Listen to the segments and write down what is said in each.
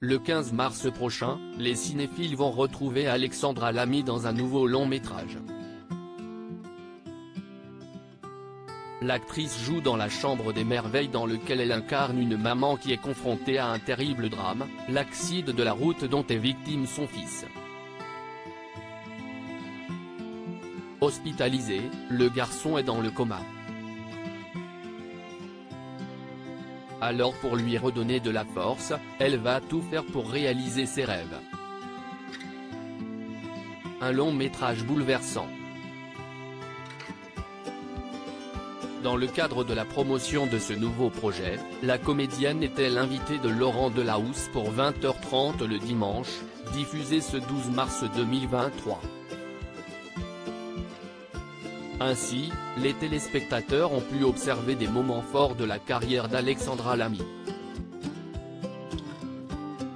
Le 15 mars prochain, les cinéphiles vont retrouver Alexandra Lamy dans un nouveau long métrage. L'actrice joue dans La Chambre des Merveilles dans lequel elle incarne une maman qui est confrontée à un terrible drame, l'accident de la route dont est victime son fils. Hospitalisé, le garçon est dans le coma. Alors pour lui redonner de la force, elle va tout faire pour réaliser ses rêves. Un long métrage bouleversant. Dans le cadre de la promotion de ce nouveau projet, la comédienne était l'invitée de Laurent Delahousse pour 20h30 le dimanche, diffusé ce 12 mars 2023. Ainsi, les téléspectateurs ont pu observer des moments forts de la carrière d'Alexandra Lamy.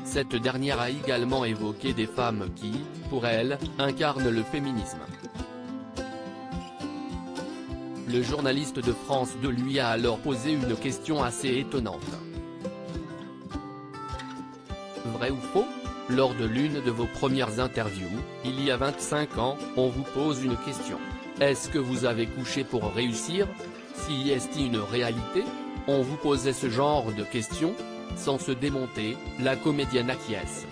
Cette dernière a également évoqué des femmes qui, pour elle, incarnent le féminisme. Le journaliste de France 2 lui a alors posé une question assez étonnante. Vrai ou faux? Lors de l'une de vos premières interviews, il y a 25 ans, on vous pose une question. Est-ce que vous avez couché pour réussir? Si est-ce une réalité? On vous posait ce genre de questions? Sans se démonter, la comédienne acquiesce.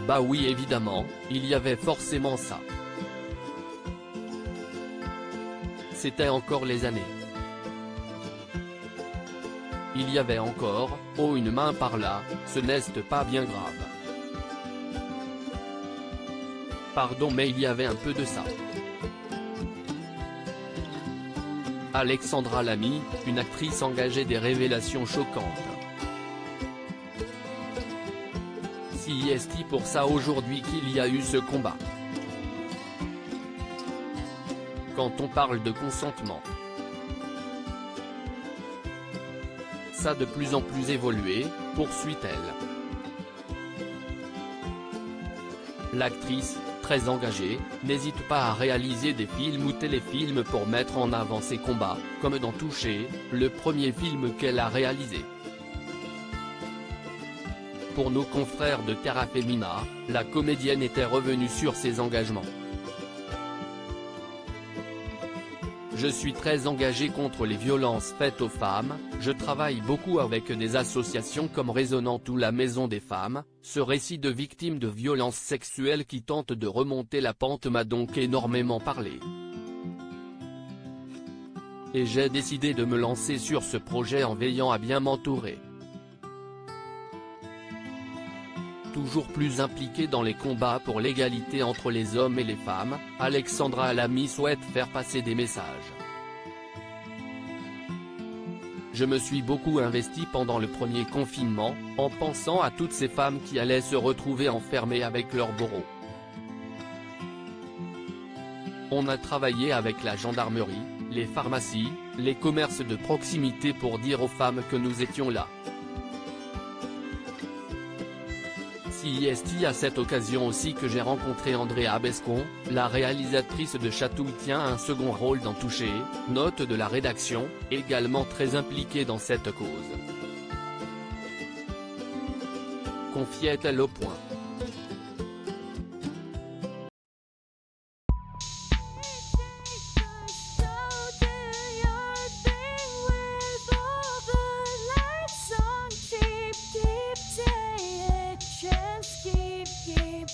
Bah oui évidemment, il y avait forcément ça. C'était encore les années. Il y avait encore, oh une main par là, ce n'est pas bien grave. Pardon mais il y avait un peu de ça. Alexandra Lamy, une actrice engagée des révélations choquantes. Si est-il pour ça aujourd'hui qu'il y a eu ce combat? Quand on parle de consentement. Ça a de plus en plus évolué, poursuit-elle. L'actrice, très engagée, n'hésite pas à réaliser des films ou téléfilms pour mettre en avant ses combats, comme dans Touché, le premier film qu'elle a réalisé. Pour nos confrères de Terra Femina, la comédienne était revenue sur ses engagements. Je suis très engagée contre les violences faites aux femmes, je travaille beaucoup avec des associations comme Résonante ou la Maison des Femmes, ce récit de victimes de violences sexuelles qui tente de remonter la pente m'a donc énormément parlé. Et j'ai décidé de me lancer sur ce projet en veillant à bien m'entourer. Toujours plus impliquée dans les combats pour l'égalité entre les hommes et les femmes, Alexandra Lamy souhaite faire passer des messages. Je me suis beaucoup investie pendant le premier confinement, en pensant à toutes ces femmes qui allaient se retrouver enfermées avec leur bourreau. On a travaillé avec la gendarmerie, les pharmacies, les commerces de proximité pour dire aux femmes que nous étions là. C'est à cette occasion aussi que j'ai rencontré Andrea Bescon, la réalisatrice de Chatouille tient un second rôle dans Touché, note de la rédaction, également très impliquée dans cette cause. Confiait-elle au Point. Keep